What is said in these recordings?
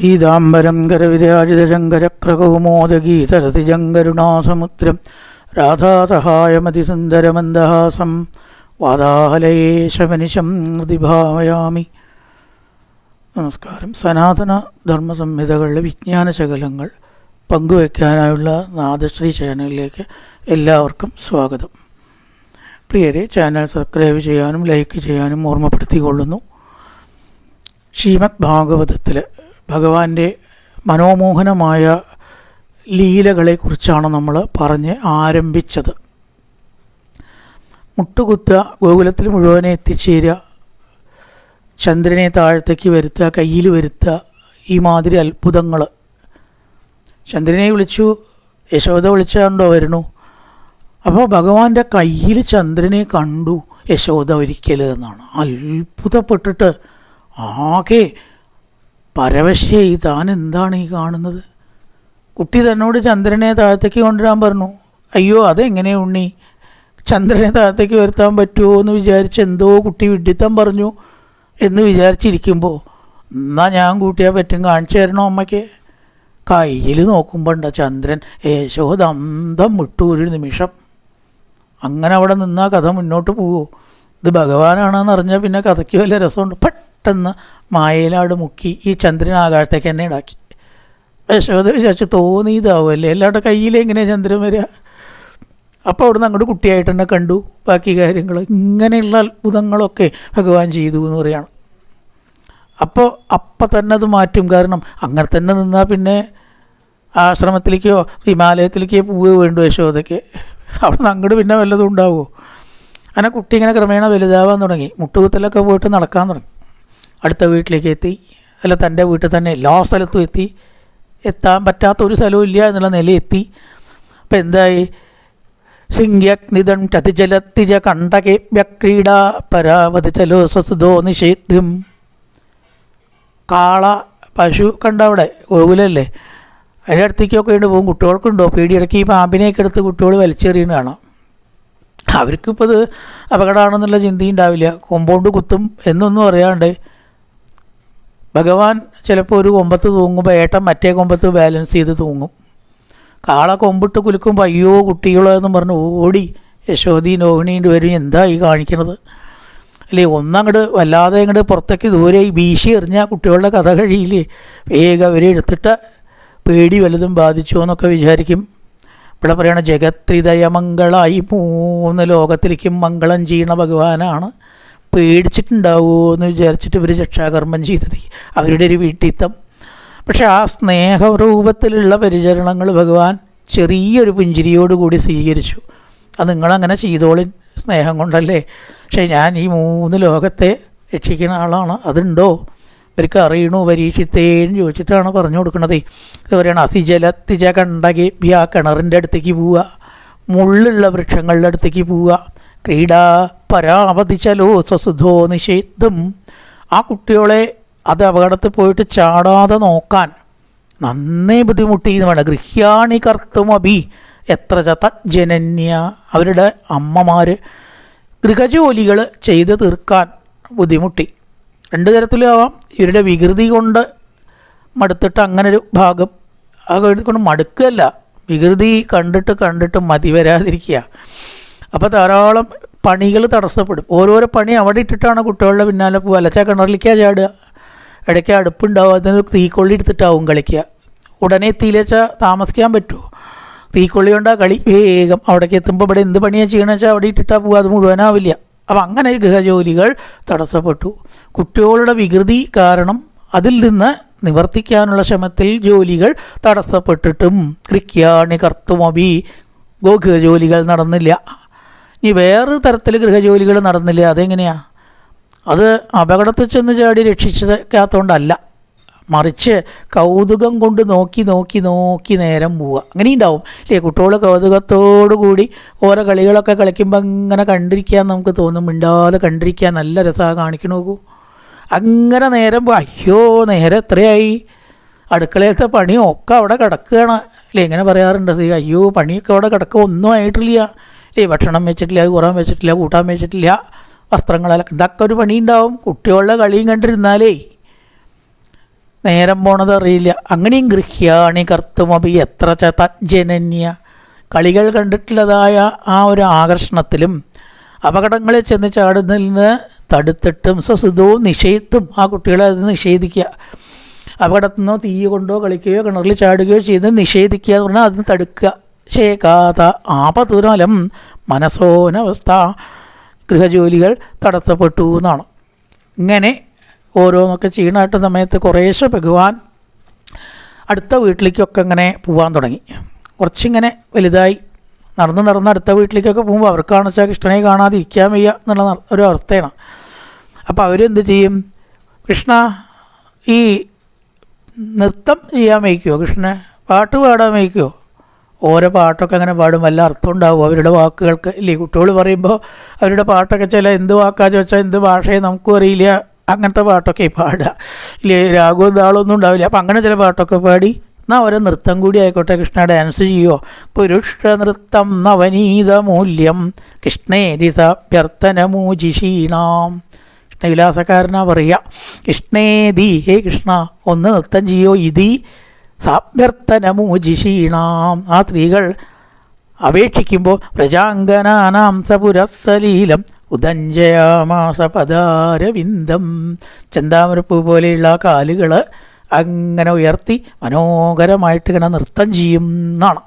പീതാംബരം കരവിരാജിതശങ്കരക്രകൗമോദഗീതരതിജങ്കരുണാസമുദ്രം രാധാസഹായമതിസുന്ദരമന്ദഹാസം വാതാലയേശമനിശം ഹൃദിഭാവയാമി. നമസ്കാരം. സനാതന ധർമ്മസംഹിതകളിലെ വിജ്ഞാനശകലങ്ങൾ പങ്കുവയ്ക്കാനായുള്ള നാദശ്രീ ചാനലിലേക്ക് എല്ലാവർക്കും സ്വാഗതം. പ്രിയരെ, ചാനൽ സബ്സ്ക്രൈബ് ചെയ്യാനും ലൈക്ക് ചെയ്യാനും ഓർമ്മപ്പെടുത്തിക്കൊള്ളുന്നു. ശ്രീമദ് ഭാഗവതത്തിൽ ഭഗവാന്റെ മനോമോഹനമായ ലീലകളെക്കുറിച്ചാണ് നമ്മൾ പറഞ്ഞ് ആരംഭിച്ചത്. മുട്ടുകുത്തുക, ഗോകുലത്തിൽ മുഴുവനെ എത്തിച്ചേരുക, ചന്ദ്രനെ താഴത്തേക്ക് വരുത്തുക, കയ്യിൽ വരുത്തുക, ഈ മാതിരി അത്ഭുതങ്ങൾ. ചന്ദ്രനെ വിളിച്ചു, യശോദ വിളിച്ചാണ്ടോ വരുന്നു. അപ്പോൾ ഭഗവാന്റെ കയ്യിൽ ചന്ദ്രനെ കണ്ടു യശോദ ഒരിക്കൽ എന്നാണ്. അത്ഭുതപ്പെട്ടിട്ട് ആകെ പരവശയായി, താൻ എന്താണ് ഈ കാണുന്നത്? കുട്ടി തന്നോട് ചന്ദ്രനെ താഴത്തേക്ക് കൊണ്ടുവരാൻ പറഞ്ഞു. അയ്യോ, അതെങ്ങനെ ഉണ്ണി, ചന്ദ്രനെ താഴത്തേക്ക് വരുത്താൻ പറ്റുമോ എന്ന് വിചാരിച്ച് എന്തോ കുട്ടി വിഡ്ഢിത്തം പറഞ്ഞു എന്ന് വിചാരിച്ചിരിക്കുമ്പോൾ, എന്നാൽ ഞാൻ കൂട്ടിയാൽ പറ്റും, കാണിച്ചു തരണോ അമ്മയ്ക്ക്? കയ്യിൽ നോക്കുമ്പോൾ ഉണ്ട് ചന്ദ്രൻ. യശോദ അന്തം വിട്ടു ഒരു നിമിഷം. അങ്ങനെ അവിടെ നിന്നാൽ കഥ മുന്നോട്ട് പോവോ? ഇത് ഭഗവാനാണെന്ന് അറിഞ്ഞാൽ പിന്നെ കഥയ്ക്ക് വല്ല രസമുണ്ട്. പെട്ടെന്ന് മായയിലാട് മുക്കി ഈ ചന്ദ്രൻ ആകാശത്തേക്ക് തന്നെ ഇടാക്കി. യശോദ വിചാരിച്ച് തോന്നിയതാവുമല്ലേ, എല്ലാവരുടെ കയ്യിലെങ്ങനെയാണ് ചന്ദ്രൻ വരിക? അപ്പോൾ അവിടെ നിന്ന് അങ്ങോട്ട് കുട്ടിയായിട്ട് തന്നെ കണ്ടു ബാക്കി കാര്യങ്ങൾ. ഇങ്ങനെയുള്ള അത്ഭുതങ്ങളൊക്കെ ഭഗവാൻ ചെയ്തു എന്ന് പറയുകയാണ്. അപ്പോൾ അപ്പം തന്നെ അത് മാറ്റും. കാരണം അങ്ങനെ തന്നെ നിന്നാൽ പിന്നെ ആശ്രമത്തിലേക്കോ ഹിമാലയത്തിലേക്കോ പോവുക വേണ്ടു യശോദയ്ക്ക്. അവിടെ നിന്ന് അങ്ങോട്ട് പിന്നെ വല്ലതും ഉണ്ടാവുമോ? അങ്ങനെ കുട്ടി ഇങ്ങനെ ക്രമേണ വലുതാവാൻ തുടങ്ങി. മുട്ടുകുത്തലൊക്കെ പോയിട്ട് നടക്കാൻ തുടങ്ങി. അടുത്ത വീട്ടിലേക്ക് എത്തി, അല്ല തൻ്റെ വീട്ടിൽ തന്നെ എല്ലാ സ്ഥലത്തും എത്തി. എത്താൻ പറ്റാത്തൊരു സ്ഥലവും ഇല്ല എന്നുള്ള നിലയെത്തി. അപ്പം എന്തായി? സിംഗ്യഗ്നിതം ചതിജലത്തിജ കണ്ടകേഭ്യക്രീഡ പരാവതി ചലോ സ്വസുതോ നിഷേധ്യം. കാള, പശു കണ്ട അവിടെ ഗോകുലല്ലേ, അതിൻ്റെ അടുത്തേക്കൊക്കെ ഉണ്ട് പോകും. കുട്ടികൾക്കുണ്ടോ പേടിയിടയ്ക്ക് ഈ പാമ്പിനെയൊക്കെ എടുത്ത് കുട്ടികൾ വലിച്ചെറിയുന്ന കാണാം. അവർക്കിപ്പോൾ ഇത് അപകടമാണെന്നുള്ള ചിന്തയുണ്ടാവില്ല. കൊമ്പോണ്ട് കുത്തും എന്നൊന്നും അറിയാണ്ട് ഭഗവാൻ ചിലപ്പോൾ ഒരു കൊമ്പത്ത് തൂങ്ങുമ്പോൾ ഏട്ടൻ മറ്റേ കൊമ്പത്ത് ബാലൻസ് ചെയ്ത് തൂങ്ങും. കാള കൊമ്പിട്ട് കുലുക്കുമ്പോൾ അയ്യോ കുട്ടികളോ എന്നും പറഞ്ഞ് ഓടി യശോദി രോഹിണീൻ്റെ വരും. എന്താ ഈ കാണിക്കണത്? അല്ലേ, ഒന്നങ്ങോട്ട് വല്ലാതെ അങ്ങോട്ട് പുറത്തേക്ക് ദൂരെ വീശി എറിഞ്ഞാൽ കുട്ടികളുടെ കഥ കഴിയില്ലേ. വേഗം അവരെ എടുത്തിട്ട് പേടി വലുതും ബാധിച്ചോ എന്നൊക്കെ വിചാരിക്കും. ഇവിടെ പറയണ ജഗത്രിതയമംഗളായി 3 ലോകത്തിലേക്കും മംഗളം ചെയ്യണ ഭഗവാനാണ്. പേടിച്ചിട്ടുണ്ടാവുമോ എന്ന് വിചാരിച്ചിട്ട് ഇവർ രക്ഷാകർമ്മം ചെയ്തത് അവരുടെ ഒരു വീട്ടിത്തം. പക്ഷെ ആ സ്നേഹരൂപത്തിലുള്ള പരിചരണങ്ങൾ ഭഗവാൻ ചെറിയൊരു പുഞ്ചിരിയോടുകൂടി സ്വീകരിച്ചു. അത് നിങ്ങളങ്ങനെ ചെയ്തോളിൻ, സ്നേഹം കൊണ്ടല്ലേ. പക്ഷേ ഞാൻ ഈ 3 ലോകത്തെ രക്ഷിക്കുന്ന ആളാണ്, അതുണ്ടോ? ഇവർക്ക് അറിയണു പരീക്ഷിത്തേന്ന് ചോദിച്ചിട്ടാണ് പറഞ്ഞു കൊടുക്കണത്. ഇത് പറയണം, അസിജലത്തിജ കണ്ടകേഭ്യ, കിണറിൻ്റെ അടുത്തേക്ക് പോവുക, മുള്ളുള്ള വൃക്ഷങ്ങളുടെ അടുത്തേക്ക് പോവുക. ക്രീഡാ പരാവതിച്ചലോ സ്വസുധോ നിഷേധം. ആ കുട്ടികളെ അത് അപകടത്തിൽ പോയിട്ട് ചാടാതെ നോക്കാൻ നന്നേ ബുദ്ധിമുട്ടി എന്ന് വേണം. ഗൃഹ്യാണി കർത്തുമഭി എത്ര തജ്ജനന്യ. അവരുടെ അമ്മമാർ ഗൃഹജോലികൾ ചെയ്ത് തീർക്കാൻ ബുദ്ധിമുട്ടി. 2 തരത്തിലും ആവാം. ഇവരുടെ വികൃതി കൊണ്ട് മടുത്തിട്ട് അങ്ങനൊരു ഭാഗം. ആ കൊണ്ട് മടുക്കല്ല, വികൃതി കണ്ടിട്ട് മതി വരാതിരിക്കുക. അപ്പോൾ ധാരാളം പണികൾ തടസ്സപ്പെടും. ഓരോരോ പണി അവിടെ ഇട്ടിട്ടാണ് കുട്ടികളുടെ പിന്നാലെ പോകുക. അലച്ചാൽ കിണറിലേക്കാ ചാടുക. ഇടയ്ക്ക് അടുപ്പുണ്ടാവും, അതിന് തീക്കൊള്ളി എടുത്തിട്ടാവും കളിക്കുക. ഉടനെ എത്തിയിലേച്ചാൽ താമസിക്കാൻ പറ്റുമോ? തീക്കൊള്ളി കൊണ്ടാ കളി. വേഗം അവിടേക്ക് എത്തുമ്പോൾ ഇവിടെ എന്ത് പണിയാണ് ചെയ്യണമെന്ന് വെച്ചാൽ അവിടെ ഇട്ടിട്ടാൽ പോകുക, അത് മുഴുവനാവില്ല. അപ്പം അങ്ങനെ ഗൃഹജോലികൾ തടസ്സപ്പെട്ടു. കുട്ടികളുടെ വികൃതി കാരണം അതിൽ നിന്ന് നിവർത്തിക്കാനുള്ള ശ്രമത്തിൽ ജോലികൾ തടസ്സപ്പെട്ടിട്ടും ഗൃഹ്യാണി കർത്തുമഭി, ഗൃഹജോലികൾ നടന്നില്ല. ഇനി വേറൊരു തരത്തിൽ ഗൃഹജോലികൾ നടന്നില്ല. അതെങ്ങനെയാണ്? അത് അപകടത്തിൽ ചെന്ന് ചാടി രക്ഷിച്ചേക്കാത്തതുകൊണ്ടല്ല, മറിച്ച് കൗതുകം കൊണ്ട് നോക്കി നേരം പോവുക. അങ്ങനെയുണ്ടാവും അല്ലേ? കുട്ടികൾ കൗതുകത്തോടു കൂടി ഓരോ കളികളൊക്കെ കളിക്കുമ്പോൾ അങ്ങനെ കണ്ടിരിക്കാൻ നമുക്ക് തോന്നും. മിണ്ടാതെ കണ്ടിരിക്കാൻ നല്ല രസമാണ്. കാണിക്കണ നോക്കൂ. അങ്ങനെ നേരം അയ്യോ നേരം എത്രയായി, അടുക്കളയിലത്തെ പണിയൊക്കെ അവിടെ കിടക്കുകയാണ് അല്ലേ? ഇങ്ങനെ പറയാറുണ്ട്. അയ്യോ പണിയൊക്കെ അവിടെ കിടക്കുക, ഒന്നും ആയിട്ടില്ല അല്ലേ? ഭക്ഷണം വെച്ചിട്ടില്ല, കുറാൻ വെച്ചിട്ടില്ല, കൂട്ടാൻ വെച്ചിട്ടില്ല, വസ്ത്രങ്ങളെല്ലാം, ഇതൊക്കെ ഒരു പണി ഉണ്ടാവും. കുട്ടികളുടെ കളിയും കണ്ടിരുന്നാലേ നേരം പോണത് അറിയില്ല. അങ്ങനെയും ഗൃഹ്യാണി കർത്തുമപി എത്ര ച തജ്ജനന്യ. കളികൾ കണ്ടിട്ടുള്ളതായ ആ ഒരു ആകർഷണത്തിലും അപകടങ്ങളിൽ ചെന്ന് ചാടുന്നതിൽ നിന്ന് തടുത്തിട്ടും സ്വസുതവും നിഷേധത്തും ആ കുട്ടികളെ അത് നിഷേധിക്കുക. അപകടത്തിൽ നിന്നോ തീ കൊണ്ടോ കളിക്കുകയോ കിണറിൽ ചാടുകയോ ചെയ്ത് നിഷേധിക്കുക എന്ന് പറഞ്ഞാൽ അതിന് തടുക്കുക. ശേഖാത ആപതുരലം മനസ്സോനവസ്ഥ, ഗൃഹജോലികൾ തടസ്സപ്പെട്ടു എന്നാണ്. ഇങ്ങനെ ഓരോന്നൊക്കെ ചെയ്യണമായിട്ട് സമയത്ത് കുറേശ്ശെ ഭഗവാൻ അടുത്ത വീട്ടിലേക്കൊക്കെ ഇങ്ങനെ പോകാൻ തുടങ്ങി. കുറച്ചിങ്ങനെ വലുതായി നടന്ന് അടുത്ത വീട്ടിലേക്കൊക്കെ പോകുമ്പോൾ അവർക്കാണെന്ന് വെച്ചാൽ കൃഷ്ണനെ കാണാതെ ഇരിക്കാൻ വയ്യ എന്നുള്ള ഒരു അവസ്ഥയാണ്. അപ്പോൾ അവരെന്ത് ചെയ്യും? കൃഷ്ണ ഈ നൃത്തം ചെയ്യാൻ വയ്ക്കുമോ, കൃഷ്ണനെ പാട്ട് പാടാൻ വയ്ക്കുമോ? ഓരോ പാട്ടൊക്കെ അങ്ങനെ പാടും, വല്ല അർത്ഥം ഉണ്ടാവും അവരുടെ വാക്കുകൾക്ക് ഇല്ലേ? കുട്ടികൾ പറയുമ്പോൾ അവരുടെ പാട്ടൊക്കെ ചില എന്ത് വാക്കാന്ന് ചോദിച്ചാൽ എന്ത് ഭാഷയെ നമുക്കും അറിയില്ല, അങ്ങനത്തെ പാട്ടൊക്കെ പാടുക ഇല്ലേ? രാഗവും താളമൊന്നും ഉണ്ടാവില്ല. അപ്പം അങ്ങനെ ചില പാട്ടൊക്കെ പാടി എന്നാൽ ഓരോ നൃത്തം കൂടി ആയിക്കോട്ടെ, കൃഷ്ണ ഡാൻസ് ചെയ്യുമോ? പുരുഷ നൃത്തം നവനീത മൂല്യം കൃഷ്ണേരിതഭ്യർത്ഥനമൂജിഷീണാം. കൃഷ്ണവിലാസക്കാരനാ പറയുക, കൃഷ്ണേതി ഹേ കൃഷ്ണ ഒന്ന് നൃത്തം ചെയ്യോ, ഇതി സാഭ്യർത്ഥനമൂജിഷീണാം. ആ സ്ത്രീകൾ അപേക്ഷിക്കുമ്പോൾ പ്രജാംഗനാനാം സപുരസലീലം ഉദഞ്ജയാമാസ പദാരവിന്ദം. ചെന്താമരപ്പൂ പോലെയുള്ള കാലുകൾ അങ്ങനെ ഉയർത്തി മനോഹരമായിട്ട് ഇങ്ങനെ നൃത്തം ചെയ്യും എന്നാണ്.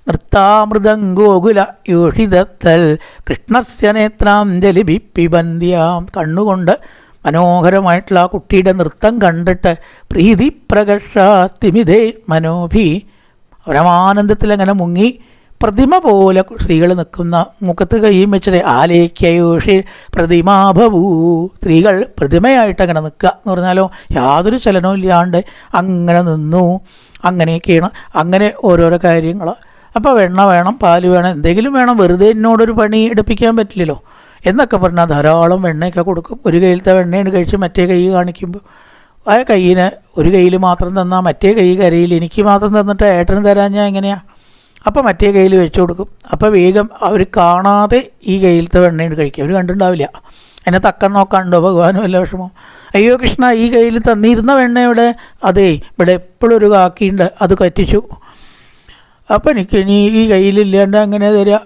നൃത്താമൃതങ്കോകുല യോഷിതത്തൽ കൃഷ്ണസ്യ നേത്രാഞ്ജലി പിബന്ധ്യാം. കണ്ണുകൊണ്ട് മനോഹരമായിട്ടുള്ള ആ കുട്ടിയുടെ നൃത്തം കണ്ടിട്ട് പ്രീതി പ്രകർഷാത്തിമിതേ മനോഭി, പരമാനന്ദത്തിൽ അങ്ങനെ പ്രതിമ പോലെ സ്ത്രീകൾ നിൽക്കുന്ന മുഖത്ത് കൈയും വെച്ചത് ആലേഖ്യയോഷി പ്രതിമാഭവൂ. സ്ത്രീകൾ പ്രതിമയായിട്ട് അങ്ങനെ നിൽക്കുക എന്ന് പറഞ്ഞാലോ യാതൊരു ചലനവും ഇല്ലാണ്ട് അങ്ങനെ നിന്നു. അങ്ങനെയൊക്കെയാണ്. അങ്ങനെ ഓരോരോ കാര്യങ്ങൾ. അപ്പോൾ വെണ്ണ വേണം, പാല് വേണം, എന്തെങ്കിലും വേണം, വെറുതെ എന്നോടൊരു പണി എടുപ്പിക്കാൻ പറ്റില്ലല്ലോ എന്നൊക്കെ പറഞ്ഞാൽ ധാരാളം വെണ്ണയൊക്കെ കൊടുക്കും. ഒരു കയ്യിലത്തെ വെണ്ണയാണ് കഴിച്ച് മറ്റേ കൈ കാണിക്കുമ്പോൾ ആ കയ്യിന് ഒരു കയ്യിൽ മാത്രം തന്നാൽ മറ്റേ കൈ കരയിൽ, എനിക്ക് മാത്രം തന്നിട്ട് ഏട്ടന് തരാൻ ഞാൻ എങ്ങനെയാണ്? അപ്പോൾ മറ്റേ കയ്യിൽ വെച്ച് കൊടുക്കും. അപ്പോൾ വേഗം അവർ കാണാതെ ഈ കയ്യിലത്തെ വെണ്ണയാണ് കഴിക്കുക. അവർ കണ്ടിട്ടുണ്ടാവില്ല. എന്നെ തക്കം നോക്കാനുണ്ടോ ഭഗവാനും വല്ല വിഷമം? അയ്യോ കൃഷ്ണ ഈ കയ്യിൽ തന്നിരുന്ന വെണ്ണയുടെ അതെ ഇവിടെ എപ്പോഴും ഒരു കാക്കിയുണ്ട്, അത് കറ്റിച്ചു. അപ്പോൾ എനിക്ക് ഇനി ഈ കയ്യിലില്ലാണ്ട് അങ്ങനെ തരിക,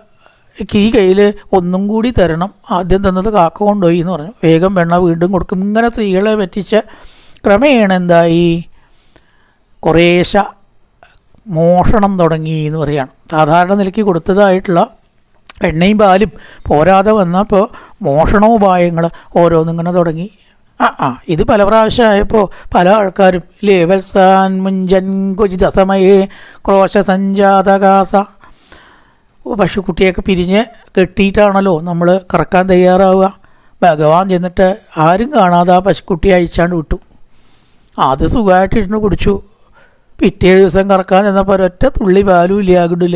എനിക്ക് ഈ കയ്യിൽ ഒന്നും കൂടി തരണം, ആദ്യം തന്നത് കാക്ക കൊണ്ടുപോയി എന്ന് പറഞ്ഞു. വേഗം വെണ്ണ വീണ്ടും കൊടുക്കും. ഇങ്ങനെ സ്ത്രീകളെ പറ്റിച്ച ക്രമേണ എന്തായി കുറേശ്ശ മോഷണം തുടങ്ങി എന്ന് പറയുകയാണ്. സാധാരണ നിലയ്ക്ക് കൊടുത്തതായിട്ടുള്ള എണ്ണയും പാലും പോരാതെ വന്നപ്പോൾ മോഷണോപായങ്ങൾ ഓരോന്നിങ്ങനെ തുടങ്ങി. ഇത് പല പ്രാവശ്യമായപ്പോൾ പല ആൾക്കാരും ഇല്ലേ വത്സാൻ മുഞ്ചൻ കൊജിത സമയേ ക്രോശ സഞ്ജാതകാസ. പശുക്കുട്ടിയൊക്കെ പിരിഞ്ഞ് കെട്ടിയിട്ടാണല്ലോ നമ്മൾ കറക്കാൻ തയ്യാറാവുക. ഭഗവാൻ ചെന്നിട്ട് ആരും കാണാതെ ആ പശുക്കുട്ടി അഴിച്ചാണ്ട് വിട്ടു. അത് സുഖമായിട്ടിരുന്ന് കുടിച്ചു. പിറ്റേ ദിവസം കറക്കാൻ ചെന്നപ്പോൾ ഒരൊറ്റ തുള്ളി പാലും ഇല്ല അകിടിൽ.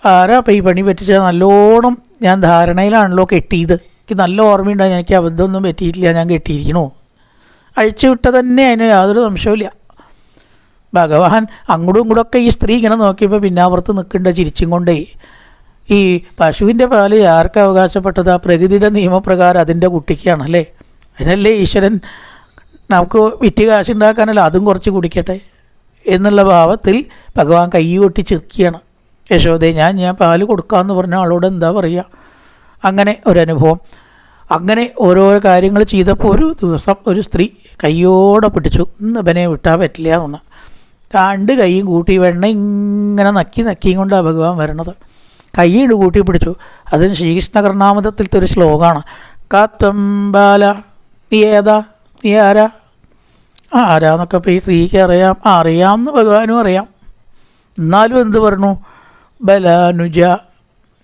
ആരാ അപ്പം ഈ പണി പറ്റിച്ചാൽ? നല്ലോണം ഞാൻ ധാരണയിലാണല്ലോ കെട്ടിയത്, എനിക്ക് നല്ല ഓർമ്മയുണ്ടായി, എനിക്ക് അബദ്ധമൊന്നും പറ്റിയിട്ടില്ല, ഞാൻ കെട്ടിയിരിക്കണോ. അഴിച്ചു വിട്ട തന്നെ അതിന് യാതൊരു സംശയമില്ല. ഭഗവാൻ അങ്ങോട്ടും ഇങ്ങോട്ടൊക്കെ ഈ സ്ത്രീ ഇങ്ങനെ നോക്കിയപ്പോൾ പിന്നാപുറത്ത് നിൽക്കേണ്ട ചിരിച്ചും കൊണ്ടേ. ഈ പശുവിൻ്റെ പാല് ആർക്ക് അവകാശപ്പെട്ടത്? ആ പ്രകൃതിയുടെ നിയമപ്രകാരം അതിൻ്റെ കുട്ടിക്കാണല്ലേ. അതിനല്ലേ ഈശ്വരൻ നമുക്ക് വിറ്റ് കാശുണ്ടാക്കാനല്ല, അതും കുറച്ച് കുടിക്കട്ടെ എന്നുള്ള ഭാവത്തിൽ ഭഗവാൻ കൈ കൊട്ടി ചിരിക്കുകയാണ്. യശോദേ ഞാൻ പാല് കൊടുക്കാമെന്ന് പറഞ്ഞ ആളോട് എന്താ പറയുക? അങ്ങനെ ഒരനുഭവം. അങ്ങനെ ഓരോരോ കാര്യങ്ങൾ ചെയ്തപ്പോൾ ഒരു ദിവസം ഒരു സ്ത്രീ കയ്യോടെ പിടിച്ചു, ഇന്ന് ഇവനെ വിട്ടാൽ പറ്റില്ല എന്ന്. രണ്ട് കൈയും കൂട്ടി വെണ്ണ ഇങ്ങനെ നക്കിയും കൊണ്ടാണ് ഭഗവാൻ വരണത്. കൈയ്യീട് കൂട്ടി പിടിച്ചു. അതിന് ശ്രീകൃഷ്ണ കർണാമൃതത്തിലത്തെ ഒരു ശ്ലോകമാണ്. കാത്വം ബാല നീ ഏതാ, നീ ആരാ? ആരാന്നൊക്കെ ഇപ്പോൾ ഈ സ്ത്രീക്ക് അറിയാമെന്ന് ഭഗവാനും അറിയാം. എന്നാലും എന്ത് പറഞ്ഞു? ബലാനുജ,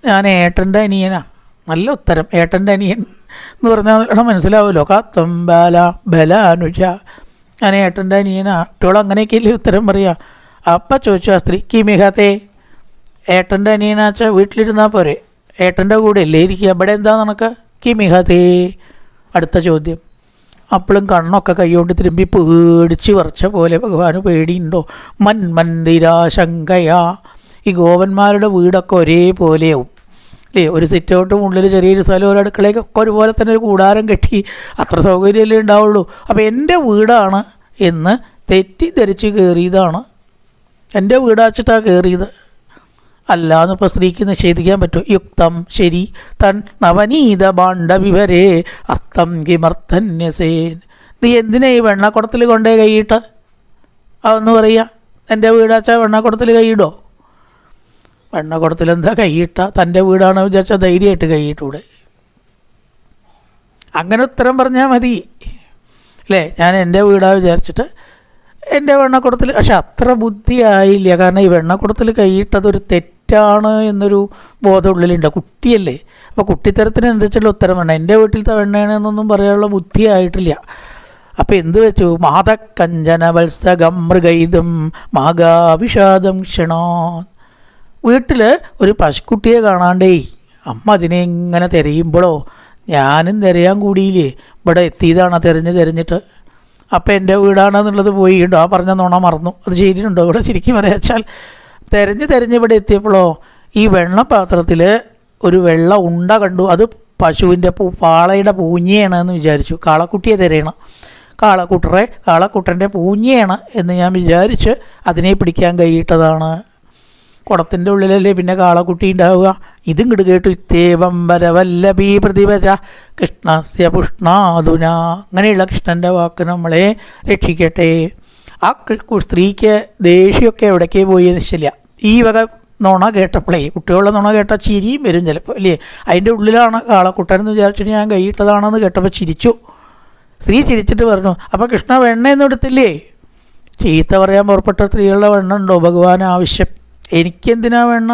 ഞാൻ ഏട്ടൻ്റെ അനിയനാ. നല്ല ഉത്തരം. ഏട്ടൻ്റെ അനിയൻ എന്ന് പറഞ്ഞാൽ മനസ്സിലാവുമല്ലോ. കാത്വം ബാല ബലാനുജ, ഞാൻ ഏട്ടൻ്റെ അനിയനാ. കുട്ടികൾ അങ്ങനെയൊക്കെയല്ലേ ഉത്തരം പറയുക. അപ്പം ചോദിച്ചു ആ സ്ത്രീ, കിമിഹത്തെ, ഏട്ടൻ്റെ അനിയനാച്ചാൽ വീട്ടിലിരുന്നാൽ പോരെ, ഏട്ടൻ്റെ കൂടെ അല്ലേ ഇരിക്കുക, ഇവിടെ എന്താ നിനക്ക്? കിമിഹത്തെ. അടുത്ത ചോദ്യം. അപ്പോഴും കണ്ണൊക്കെ കൈകൊണ്ട് തിരുമ്പി പേടിച്ച് വരച്ച പോലെ ഭഗവാന് പേടിയുണ്ടോ? മന്മന്ദിരാശങ്കയാ. ഈ ഗോപന്മാരുടെ വീടൊക്കെ ഒരേപോലെയാവും അല്ലേ. ഒരു സിറ്റൗട്ടും ഉള്ളിൽ ചെറിയൊരു സ്ഥലം, ഒരു അടുക്കളയൊക്കെ ഒരുപോലെ തന്നെ ഒരു കൂടാരം കെട്ടി, അത്ര സൗകര്യമല്ലേ ഉണ്ടാവുള്ളൂ. അപ്പോൾ എൻ്റെ വീടാണ് എന്ന് തെറ്റിദ്ധരിച്ച് കയറിയതാണ്. എൻ്റെ വീടാച്ചിട്ടാണ് കയറിയത്. അല്ലാന്നിപ്പോൾ സ്ത്രീക്ക് നിഷേധിക്കാൻ പറ്റും. യുക്തം ശരി തൻ നവനീത ഭാണ്ഡവിവരേ അർത്ഥം കിമർത്ഥന്യസേൻ. നീ എന്തിനാ ഈ വെണ്ണക്കുടത്തിൽ കൊണ്ടേ കൈയിട്ട്? അതൊന്ന് പറയുക. എൻ്റെ വീടാച്ചാൽ വെണ്ണക്കുടത്തിൽ കൈയിടോ? വെണ്ണക്കുടത്തിൽ എന്താ കൈയിട്ട? തൻ്റെ വീടാണ് വിചാരിച്ചാൽ ധൈര്യമായിട്ട് കൈയിട്ടൂടെ? അങ്ങനെ ഉത്തരം പറഞ്ഞാൽ മതി അല്ലേ? ഞാൻ എൻ്റെ വീടാണ് വിചാരിച്ചിട്ട് എൻ്റെ വെണ്ണക്കുടത്തിൽ. പക്ഷെ അത്ര ബുദ്ധി ആയില്ല. കാരണം ഈ വെണ്ണക്കുടത്തിൽ കൈയിട്ടതൊരു തെറ്റാണ് എന്നൊരു ബോധം ഉള്ളിലുണ്ട്. കുട്ടിയല്ലേ, അപ്പോൾ കുട്ടിത്തരത്തിനനുസരിച്ചുള്ള ഉത്തരം വേണം. എൻ്റെ വീട്ടിലത്തെ വെണ്ണയാണെന്നൊന്നും പറയാനുള്ള ബുദ്ധി ആയിട്ടില്ല. അപ്പം എന്ത് വെച്ചു? മാതക്കഞ്ചന വത്സകം മൃഗൈതും മാഗാവിഷാദം ക്ഷണാൻ. വീട്ടിൽ ഒരു പശുക്കുട്ടിയെ കാണാണ്ടേ അമ്മ അതിനെ ഇങ്ങനെ തിരയുമ്പോഴോ ഞാനും തിരയാൻ കൂടിയില്ലേ. ഇവിടെ എത്തിയതാണ് തിരഞ്ഞിട്ട്. അപ്പം എൻ്റെ വീടാണെന്നുള്ളത് പോയിണ്ടോ? ആ പറഞ്ഞ നുണ മറന്നു. അത് ശരിയുണ്ടോ? ഇവിടെ ശരിക്കും പറയാച്ചാൽ തിരഞ്ഞ് ഇവിടെ എത്തിയപ്പോഴോ ഈ വെള്ളപാത്രത്തിൽ ഒരു വെള്ള ഉണ്ട കണ്ടു. അത് പശുവിൻ്റെ പാളയുടെ പൂഞ്ഞയാണ് എന്ന് വിചാരിച്ചു. കാളക്കുട്ടിയെ തിരയണം. കാളക്കുട്ടൻ്റെ പൂഞ്ഞയാണ് എന്ന് ഞാൻ വിചാരിച്ച് അതിനെ പിടിക്കാൻ കൈയിട്ടതാണ്. കുടത്തിൻ്റെ ഉള്ളിലല്ലേ പിന്നെ കാളക്കുട്ടി ഉണ്ടാവുക. ഇതും കിട് കേട്ടു. ഇത്തേവം വരവല്ലഭീ പ്രതിഭജ കൃഷ്ണസ്യ പുഷ്ണാതുന. അങ്ങനെയുള്ള കൃഷ്ണൻ്റെ വാക്ക് നമ്മളെ രക്ഷിക്കട്ടെ. ആ സ്ത്രീക്ക് ദേഷ്യമൊക്കെ എവിടേക്കേ പോയി നിശ്ചയില്ല. ഈ വക നുണ കേട്ടപ്പോഴേ, കുട്ടികളുടെ നുണ കേട്ടാൽ ചിരിയും വരും ചിലപ്പോൾ അല്ലേ? അതിൻ്റെ ഉള്ളിലാണ് കാളക്കുട്ടനെന്ന് വിചാരിച്ചിട്ട് ഞാൻ കൈയിട്ടതാണെന്ന് കേട്ടപ്പോൾ ചിരിച്ചു. സ്ത്രീ ചിരിച്ചിട്ട് പറഞ്ഞു, അപ്പോൾ കൃഷ്ണ വെണ്ണയൊന്നും എടുത്തില്ലേ? ചീത്ത പറയാൻ പുറപ്പെട്ട സ്ത്രീകളുടെ വെണ്ണ ഉണ്ടോ ഭഗവാൻ ആവശ്യം? എനിക്കെന്തിനാ വെണ്ണ?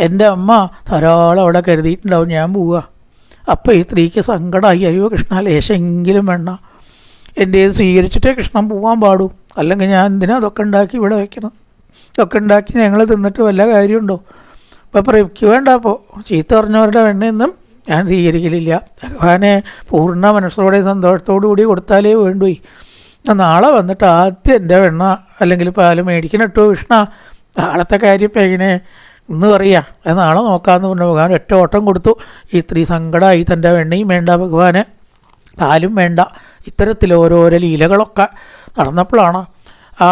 എൻ്റെ അമ്മ ധാരാളം അവിടെ കരുതിയിട്ടുണ്ടാവും, ഞാൻ പോവുക. അപ്പോൾ ഈ സ്ത്രീക്ക് സങ്കടമായി. അയ്യോ കൃഷ്ണ, ലേശെങ്കിലും വെണ്ണ എൻ്റേത് സ്വീകരിച്ചിട്ടേ കൃഷ്ണൻ പോകാൻ പാടൂ. അല്ലെങ്കിൽ ഞാൻ എന്തിനാ അതൊക്കെ ഉണ്ടാക്കി ഇവിടെ വയ്ക്കണം? ഇതൊക്കെ ഉണ്ടാക്കി ഞങ്ങൾ തിന്നിട്ട് വല്ല കാര്യമുണ്ടോ? അപ്പോൾ പ്രയോഗിക്കുക വേണ്ട. അപ്പോൾ ചീത്ത പറഞ്ഞവരുടെ വെണ്ണയൊന്നും ഞാൻ സ്വീകരിക്കലില്ല. ഭഗവാനെ പൂർണ്ണ മനസ്സോടെ സന്തോഷത്തോടു കൂടി കൊടുത്താലേ വേണ്ടുപോയി. നാളെ വന്നിട്ട് ആദ്യം എൻ്റെ വെണ്ണ അല്ലെങ്കിൽ പാല് മേടിക്കണം കേട്ടോ കൃഷ്ണ. നാളത്തെ കാര്യം ഇപ്പം എങ്ങനെ ഇന്ന് പറയാം, അത് നാളെ നോക്കാമെന്ന് പറഞ്ഞു ഭഗവാൻ ഒറ്റ ഓട്ടം കൊടുത്തു. ഈ സ്ത്രീ സങ്കടമായി. തൻ്റെ വെണ്ണയും വേണ്ട ഭഗവാന്, പാലും വേണ്ട. ഇത്തരത്തിൽ ഓരോരോ ലീലകളൊക്കെ നടന്നപ്പോഴാണ് ആ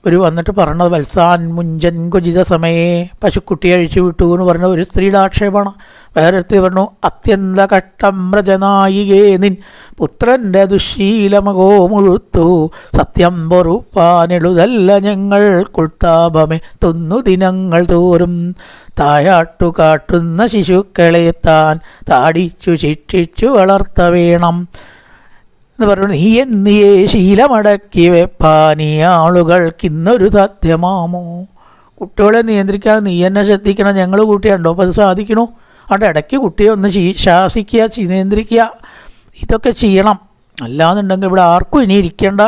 ഒരു വന്നിട്ട് പറഞ്ഞത്, വത്സാൻ മുഞ്ചൻ കുജിത സമയേ പശുക്കുട്ടി അഴിച്ചു വിട്ടു എന്ന് പറഞ്ഞ ഒരു സ്ത്രീയുടെ ആക്ഷേപമാണ്. വേറൊരുത്തി പറഞ്ഞു, അത്യന്ത കഷ്ടം വ്രജനായികേ നിൻ പുത്രൻ്റെ ദുശീലമകോ മുഴുത്തു സത്യം പൊറുപ്പാനെഴുതല്ല ഞങ്ങൾ കുൾത്താപമേ തൊന്നു ദിനങ്ങൾ തോറും തായാട്ടു കാട്ടുന്ന ശിശുക്കളെ താൻ താടിച്ചു ശിക്ഷിച്ചു വളർത്ത വേണം എന്ന് പറഞ്ഞു. നീ എന്നിയെ ശീലമടക്കി വെപ്പാനീ ആളുകൾക്കിന്നൊരു സത്യമാമോ? കുട്ടികളെ നിയന്ത്രിക്കാൻ നീ എന്നെ ശ്രദ്ധിക്കണം. ഞങ്ങൾ കൂട്ടിയുണ്ടോ? അപ്പോൾ അത് സാധിക്കണോ? അവിടെ ഇടയ്ക്ക് കുട്ടിയെ ഒന്ന് ശാസിക്കുക, നിയന്ത്രിക്കുക, ഇതൊക്കെ ചെയ്യണം. അല്ലാന്നുണ്ടെങ്കിൽ ഇവിടെ ആർക്കും ഇനി ഇരിക്കേണ്ട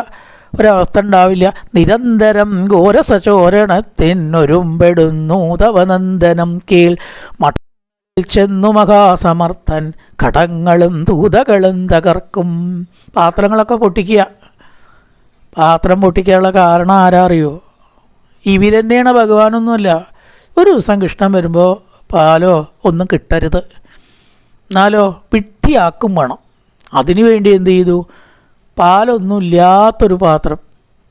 ഒരവസ്ഥ ഉണ്ടാവില്ല. നിരന്തരം ഘോരസചോരണത്തിനൊരുമ്പെടുന്നു തവനന്ദനം കേൾ ചെന്നു മഹാസമർത്ഥൻ കടങ്ങളും തൂതകളും തകർക്കും. പാത്രങ്ങളൊക്കെ പൊട്ടിക്കുക. പാത്രം പൊട്ടിക്കാനുള്ള കാരണം ആരാ അറിയോ? ഇവരെന്നെയാണ്, ഭഗവാനൊന്നുമല്ല. ഒരു ദിവസം കൃഷ്ണൻ വരുമ്പോൾ പാലോ ഒന്നും കിട്ടരുത്, എന്നാലോ പിട്ടിയാക്കും വേണം. അതിനു വേണ്ടി എന്ത് ചെയ്തു? പാലൊന്നുമില്ലാത്തൊരു പാത്രം,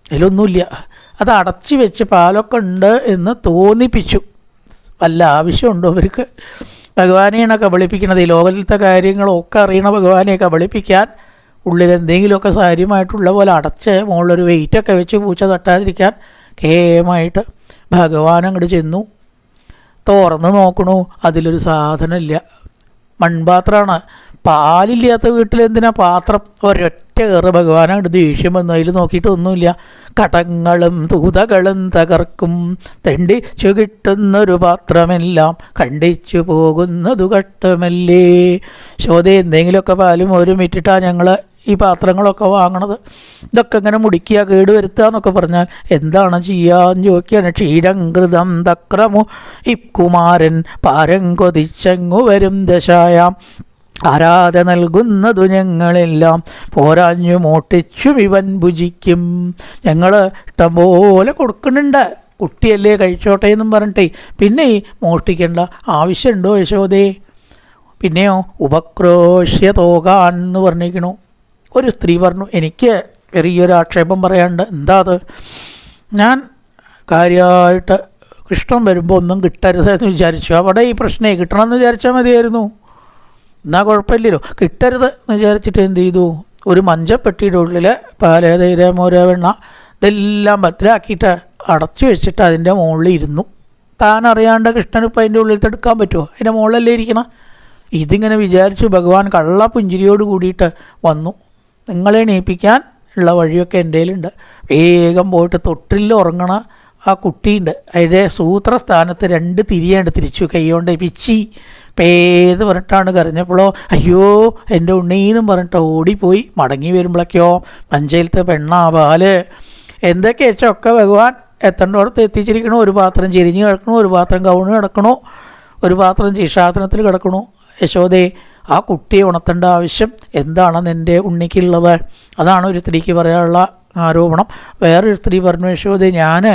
അതിലൊന്നുമില്ല, അത് അടച്ചു വെച്ച് പാലൊക്കെ ഉണ്ട് എന്ന് തോന്നിപ്പിച്ചു. വല്ല ആവശ്യമുണ്ടോ അവർക്ക്? ഭഗവാനെയാണ് കബളിപ്പിക്കണത്. ഈ ലോകത്തിലത്തെ കാര്യങ്ങളൊക്കെ അറിയണ ഭഗവാനെ കബളിപ്പിക്കാൻ ഉള്ളിൽ എന്തെങ്കിലുമൊക്കെ കാര്യമായിട്ടുള്ള പോലെ അടച്ച് മുകളിലൊരു വെയിറ്റൊക്കെ വെച്ച് പൂച്ച തട്ടാതിരിക്കാൻ കേമായിട്ട് ഭഗവാൻ അങ്ങോട്ട് ചെന്നു. തുറന്ന് നോക്കണു, അതിലൊരു സാധനമില്ല. മൺപാത്രമാണ്. പാലില്ലാത്ത വീട്ടിലെന്തിനാ പാത്രം? ഒരൊറ്റ കയറ്. ഭഗവാൻ അങ്ങോട്ട് ദേഷ്യം വന്നു. അതിൽ നോക്കിയിട്ടൊന്നുമില്ല. കടങ്ങളും തൂതകളും തകർക്കും തെണ്ടിച്ചു കിട്ടുന്നൊരു പാത്രമെല്ലാം കണ്ടിച്ചു പോകുന്നതു കട്ടമല്ലേ. ശോധ എന്തെങ്കിലുമൊക്കെ പാലും ഓരും ഇട്ടിട്ടാണ് ഞങ്ങൾ ഈ പാത്രങ്ങളൊക്കെ വാങ്ങണത്. ഇതൊക്കെ ഇങ്ങനെ മുടിക്കുക, കേടുവരുത്തുക എന്നൊക്കെ പറഞ്ഞാൽ എന്താണ് ചെയ്യാന്ന് ചോദിക്കുകയാണ്. ക്ഷീരംകൃതം തക്രമു ഇക്കുമാരൻ പാരം കൊതിച്ചങ്ങു വരും ദശായാം ആരാധ നൽകുന്നതു ഞങ്ങളെല്ലാം പോരാഞ്ഞു മോട്ടിച്ചും ഇവൻ ഭുജിക്കും. ഞങ്ങൾ ഇഷ്ടംപോലെ കൊടുക്കുന്നുണ്ട്, കുട്ടിയല്ലേ കഴിച്ചോട്ടെ എന്നും പറഞ്ഞിട്ടേ. പിന്നെ ഈ മോഷ്ടിക്കേണ്ട ആവശ്യമുണ്ടോ യശോദേ? പിന്നെയോ ഉപക്രോശ്യ തോകാൻ എന്ന് പറഞ്ഞിരിക്കണു. ഒരു സ്ത്രീ പറഞ്ഞു, എനിക്ക് ചെറിയൊരു ആക്ഷേപം പറയാണ്ട്. എന്താ അത്? ഞാൻ കാര്യമായിട്ട് കൃഷ്ണൻ വരുമ്പോൾ ഒന്നും കിട്ടരുതെന്ന് വിചാരിച്ചു. അവിടെ ഈ പ്രശ്നമേ കിട്ടണമെന്ന് വിചാരിച്ചാൽ മതിയായിരുന്നു, എന്നാൽ കുഴപ്പമില്ലല്ലോ. കിട്ടരുത് എന്ന് വിചാരിച്ചിട്ട് എന്ത് ചെയ്തു, ഒരു മഞ്ചപ്പെട്ടിയുടെ ഉള്ളിൽ പാല്, തൈര്, മോര്, വെണ്ണ ഇതെല്ലാം ഭദ്രാക്കിയിട്ട് അടച്ചു വെച്ചിട്ട് അതിൻ്റെ മുകളിൽ ഇരുന്നു. താൻ അറിയാണ്ട് കൃഷ്ണൻ ഇപ്പം അതിൻ്റെ ഉള്ളിൽ എടുക്കാൻ പറ്റുമോ? അതിൻ്റെ മുകളിലല്ലേ ഇരിക്കണം. ഇതിങ്ങനെ വിചാരിച്ചു ഭഗവാൻ കള്ള പുഞ്ചിരിയോട് കൂടിയിട്ട് വന്നു. നിങ്ങളെ എണീപ്പിക്കാൻ ഉള്ള വഴിയൊക്കെ എൻ്റെ കയ്യിലുണ്ട്. വേഗം പോയിട്ട് തൊട്ടിൽ ഉറങ്ങണ ആ കുട്ടിയുണ്ട്, അതിൻ്റെ സൂത്രസ്ഥാനത്ത് 2 തിരിയാണ്ട് തിരിച്ചു കൈകൊണ്ട് പിച്ചി പേന്ന് പറഞ്ഞിട്ടാണ് കരഞ്ഞപ്പോഴോ അയ്യോ എൻ്റെ ഉണ്ണീന്നും പറഞ്ഞിട്ട് ഓടിപ്പോയി. മടങ്ങി വരുമ്പോഴേക്കോ പഞ്ചയിലത്തെ പെണ്ണാ പാല് എന്തൊക്കെ വെച്ചൊക്കെ ഭഗവാൻ എത്തേണ്ടോടത്ത് എത്തിച്ചിരിക്കണു. ഒരു പാത്രം ചെരിഞ്ഞ് കിടക്കണു, ഒരു പാത്രം കവുണ് കിടക്കണു, ഒരു പാത്രം ശീർഷാസനത്തിൽ കിടക്കണു. യശോദേ, ആ കുട്ടിയെ ഉണർത്തേണ്ട ആവശ്യം എന്താണ് നിൻ്റെ ഉണ്ണിക്കുള്ളത്? അതാണ് ഒരു സ്ത്രീക്ക് പറയാനുള്ള ആരോപണം. വേറൊരു സ്ത്രീ പറഞ്ഞു, യശോദേ, ഞാൻ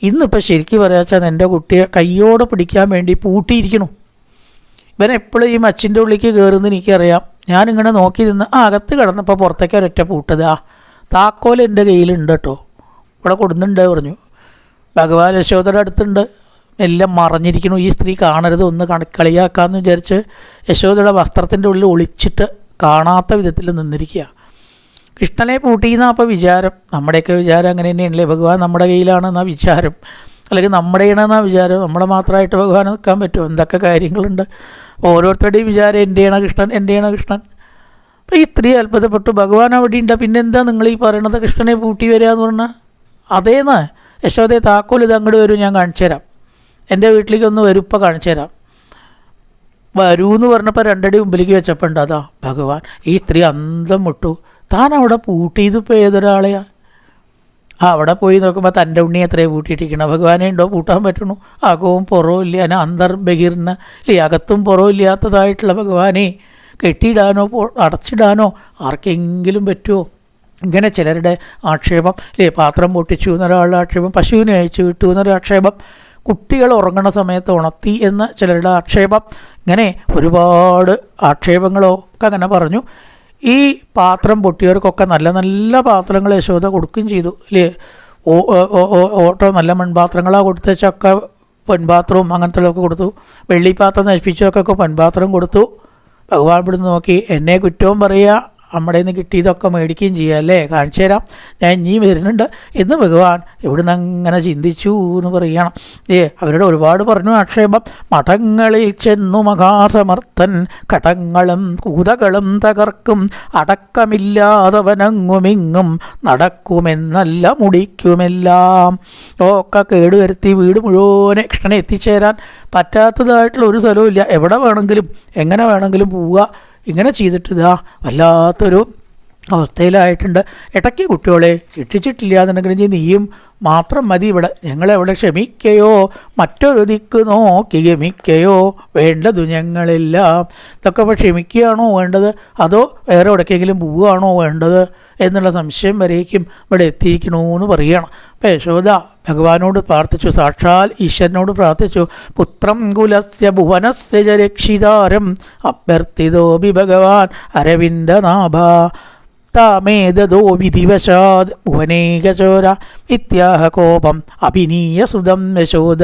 ഇന്നിപ്പോൾ ശരിക്കും പറയാച്ചാൽ എൻ്റെ കുട്ടിയെ കയ്യോടെ പിടിക്കാൻ വേണ്ടി പൂട്ടിയിരിക്കണു. ഇവൻ എപ്പോഴും ഈ മച്ചിൻ്റെ ഉള്ളിലേക്ക് കയറുമെന്ന് എനിക്കറിയാം. ഞാനിങ്ങനെ നോക്കി നിന്ന് അകത്ത് കിടന്നപ്പോൾ പുറത്തേക്ക് ഒരൊറ്റ പൂട്ടത്. താക്കോൽ എൻ്റെ കയ്യിലുണ്ട് കേട്ടോ, ഇവിടെ കൊടുക്കുന്നുണ്ട് പറഞ്ഞു. ഭഗവാൻ യശോദയുടെ അടുത്തുണ്ട്, എല്ലാം മറഞ്ഞിരിക്കണു. ഈ സ്ത്രീ കാണരുത്, ഒന്ന് കളിയാക്കാമെന്ന് വിചാരിച്ച് യശോദയുടെ വസ്ത്രത്തിൻ്റെ ഉള്ളിൽ ഒളിച്ചിട്ട് കാണാത്ത വിധത്തിൽ നിന്നിരിക്കുക. കൃഷ്ണനെ പൂട്ടിയെന്നാ അപ്പോൾ വിചാരം. നമ്മുടെയൊക്കെ വിചാരം അങ്ങനെ തന്നെയാണല്ലേ, ഭഗവാൻ നമ്മുടെ കയ്യിലാണെന്നാ വിചാരം, അല്ലെങ്കിൽ നമ്മുടെയാണെന്നാ വിചാരം. നമ്മുടെ മാത്രമായിട്ട് ഭഗവാൻ നിൽക്കാൻ പറ്റുമോ? എന്തൊക്കെ കാര്യങ്ങളുണ്ട്. ഓരോരുത്തരുടെയും വിചാരം എൻ്റെയാണ് കൃഷ്ണൻ, എൻ്റെയാണ് കൃഷ്ണൻ. അപ്പോൾ ഈ സ്ത്രീ അത്ഭുതപ്പെട്ടു, ഭഗവാൻ അവിടെ ഉണ്ട്, പിന്നെന്താ നിങ്ങൾ ഈ പറയണത് കൃഷ്ണനെ പൂട്ടി വരിക എന്ന് പറഞ്ഞാൽ? അതേന്ന് യശോദയെ താക്കോൽ ഇത് അങ്ങോട്ട് വരും, ഞാൻ കാണിച്ചു തരാം, എൻ്റെ വീട്ടിലേക്ക് ഒന്ന് വരും, ഇപ്പം കാണിച്ചു തരാം. വരൂ എന്ന് പറഞ്ഞപ്പോൾ 2 അടി മുമ്പിലേക്ക് വെച്ചപ്പോൾ ഉണ്ട് അതാ ഭഗവാൻ. ഈ സ്ത്രീ അന്തം വിട്ടു. താൻ അവിടെ പൂട്ടിയതിപ്പോൾ ഏതൊരാളെയാ? അവിടെ പോയി നോക്കുമ്പോൾ തൻ്റെ ഉണ്ണി എത്രയാണ് പൂട്ടിയിട്ടിരിക്കണം. ഭഗവാനെ ഉണ്ടോ പൂട്ടാൻ പറ്റണു? അകവും പുറവും ഇല്ല, ഞാൻ അന്തർബഹിർന്ന് ഇല്ലേ, അകത്തും പുറവും ഇല്ലാത്തതായിട്ടുള്ള ഭഗവാനെ കെട്ടിയിടാനോ അടച്ചിടാനോ ആർക്കെങ്കിലും പറ്റുമോ? ഇങ്ങനെ ചിലരുടെ ആക്ഷേപം ഇല്ലേ, പാത്രം പൊട്ടിച്ചു എന്നൊരാളുടെ ആക്ഷേപം, പശുവിനെ അയച്ചു വിട്ടു എന്നൊരു ആക്ഷേപം, കുട്ടികൾ ഉറങ്ങണ സമയത്ത് ഉണർത്തി എന്ന ചിലരുടെ ആക്ഷേപം, ഇങ്ങനെ ഒരുപാട് ആക്ഷേപങ്ങളൊക്കെ അങ്ങനെ പറഞ്ഞു. ഈ പാത്രം പൊട്ടിയവർക്കൊക്കെ നല്ല നല്ല പാത്രങ്ങൾ യശോദ കൊടുക്കുകയും ചെയ്തു അല്ലേ. ഓട്ടോ നല്ല മൺപാത്രങ്ങളാണ് കൊടുത്തച്ചൊക്കെ പൊൻപാത്രവും അങ്ങനത്തെ കൊടുത്തു. വെള്ളിപ്പാത്രം നശിപ്പിച്ചവർക്കൊക്കെ പൊൻപാത്രം കൊടുത്തു. ഭഗവാൻ ഇവിടുന്ന് നോക്കി, എന്നെ കുറ്റവും പറയുക, നമ്മുടെ നിന്ന് കിട്ടിയതൊക്കെ മേടിക്കുകയും ചെയ്യുക അല്ലേ, കാണിച്ചു തരാം, ഞാൻ ഇനിയും വരുന്നുണ്ട് എന്ന് ഭഗവാൻ ഇവിടുന്ന് അങ്ങനെ ചിന്തിച്ചു എന്ന് പറയണം. അവരുടെ ഒരുപാട് പറഞ്ഞു ആക്ഷേപം. മഠങ്ങളിൽ ചെന്നു മഹാസമർത്ഥൻ കടങ്ങളും കൂതകളും തകർക്കും, അടക്കമില്ലാതവനങ്ങുമിങ്ങും നടക്കുമെന്നല്ല മുടിക്കുമെല്ലാം. ഒക്കെ കേടുവരുത്തി വീട് മുഴുവനെ കൃഷ്ണനെ എത്തിച്ചേരാൻ പറ്റാത്തതായിട്ടുള്ള ഒരു സ്ഥലവും ഇല്ല. എവിടെ വേണമെങ്കിലും എങ്ങനെ വേണമെങ്കിലും പോവുക. ഇങ്ങനെ ചെയ്തിട്ട് ഇതാ വല്ലാത്തൊരു അവസ്ഥയിലായിട്ടുണ്ട്. ഇടയ്ക്ക് കുട്ടികളെ ശിക്ഷിച്ചിട്ടില്ല എന്നുണ്ടെങ്കിൽ നീയും മാത്രം മതി ഇവിടെ, ഞങ്ങളെവിടെ ക്ഷമിക്കയോ, മറ്റൊരു ദിക്ക് നോക്കി ഗമിക്കയോ വേണ്ടതു ഞങ്ങളെല്ലാം. ഇതൊക്കെ ഇപ്പോൾ ക്ഷമിക്കുകയാണോ വേണ്ടത്, അതോ വേറെ എവിടേക്കെങ്കിലും പോവുകയാണോ വേണ്ടത് എന്നുള്ള സംശയം വരേക്കും ഇവിടെ എത്തിയിരിക്കണമെന്ന് പറയുകയാണ്. അപ്പോൾ യശോദ ഭഗവാനോട് പ്രാർത്ഥിച്ചു, സാക്ഷാൽ ഈശ്വരനോട് പ്രാർത്ഥിച്ചു. പുത്രം കുലസ്യ ഭുവനസ്യ ച രക്ഷിതാരം അഭ്യർത്ഥിതോപി ഭഗവാൻ അരവിന്ദനാഭ താമേതോ വിധിവശാത് ഭുവനേകചോര ഇത്യാഹ കോപം അഭിനീയ സുതം യശോദ.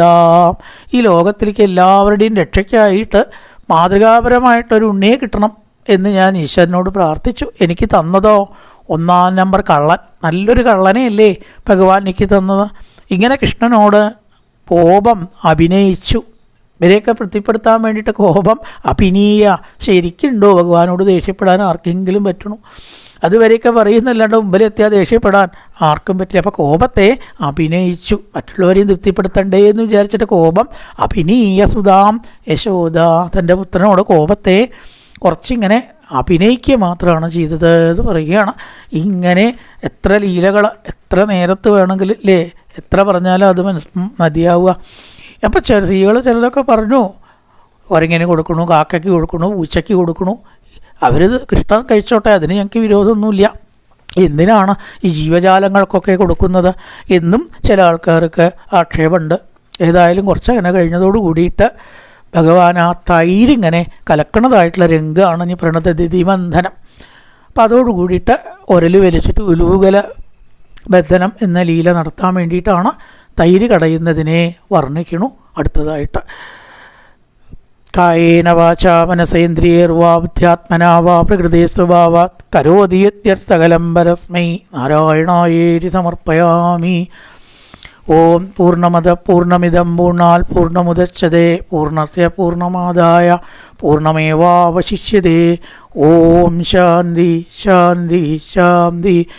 ഈ ലോകത്തിലേക്ക് എല്ലാവരുടെയും രക്ഷയ്ക്കായിട്ട് മാതൃകാപരമായിട്ടൊരു ഉണ്ണിയെ കിട്ടണം എന്ന് ഞാൻ ഈശ്വരനോട് പ്രാർത്ഥിച്ചു. എനിക്ക് തന്നതോ 1-ാം നമ്പർ കള്ളൻ, നല്ലൊരു കള്ളനെ അല്ലേ ഭഗവാൻ എനിക്ക് തന്നത്. ഇങ്ങനെ കൃഷ്ണനോട് കോപം അഭിനയിച്ചു. ഇവരെയൊക്കെ തൃപ്തിപ്പെടുത്താൻ വേണ്ടിയിട്ട് കോപം അഭിനീയ. ശരിക്കുണ്ടോ ഭഗവാനോട് ദേഷ്യപ്പെടാൻ ആർക്കെങ്കിലും പറ്റണു? അതുവരെയൊക്കെ പറയുന്നല്ലാണ്ട് മുമ്പിലെത്തിയാൽ ദേഷ്യപ്പെടാൻ ആർക്കും പറ്റില്ല. അപ്പോൾ കോപത്തെ അഭിനയിച്ചു, മറ്റുള്ളവരെയും തൃപ്തിപ്പെടുത്തണ്ടേ എന്ന് വിചാരിച്ചിട്ട് കോപം അഭിനീയ സുതാം യശോദ. തൻ്റെ പുത്രനോട് കോപത്തെ കുറച്ചിങ്ങനെ അഭിനയിക്കുക മാത്രമാണ് ചെയ്തത് എന്ന് പറയുകയാണ്. ഇങ്ങനെ എത്ര ലീലകൾ എത്ര നേരത്ത് വേണമെങ്കിൽ അല്ലേ, എത്ര പറഞ്ഞാലും അത് മതിയാവുക. അപ്പോൾ സ്ത്രീകൾ ചിലരൊക്കെ പറഞ്ഞു, കുരങ്ങനെ കൊടുക്കണു, കാക്കയ്ക്ക് കൊടുക്കണു, പൂച്ചയ്ക്ക് കൊടുക്കണു, അവരിത് കൃഷ്ണൻ കഴിച്ചോട്ടെ, അതിന് ഞങ്ങൾക്ക് വിരോധമൊന്നുമില്ല, എന്തിനാണ് ഈ ജീവജാലങ്ങൾക്കൊക്കെ കൊടുക്കുന്നത് എന്നും ചില ആൾക്കാർക്ക് ആക്ഷേപമുണ്ട്. ഏതായാലും കുറച്ചങ്ങനെ കഴിഞ്ഞതോട് കൂടിയിട്ട് ഭഗവാൻ ആ തൈരിങ്ങനെ കലക്കണതായിട്ടുള്ള രംഗമാണ് ഇനി പറയണത് ദിതിമന്ധനം. അപ്പോൾ അതോടുകൂടിയിട്ട് ഉരൽ വലിച്ചിട്ട് ഉലൂകല ബന്ധനം എന്ന ലീല നടത്താൻ വേണ്ടിയിട്ടാണ് തൈര് കടയുന്നതിനെ വർണ്ണിക്കണു അടുത്തതായിട്ട്. കായേന വാചാ മനസേന്ദ്രിയേർവാ ബുദ്ധ്യാത്മനാ വാ പ്രകൃതി സ്വഭാവാത് കരോതി യത്യർത്ഥകലം പരസ്മൈ നാരായണായേതി സമർപ്പയാമി. ഓം പൂർണ്ണമദ പൂർണ്ണമിദം പൂർണ്ണാൽ പൂർണ്ണമുദച്യതേ പൂർണ്ണസ്യ പൂർണ്ണമാദായ പൂർണ്ണമേവാവശിഷ്യതേ. ഓം ശാന്തി ശാന്തി ശാന്തി.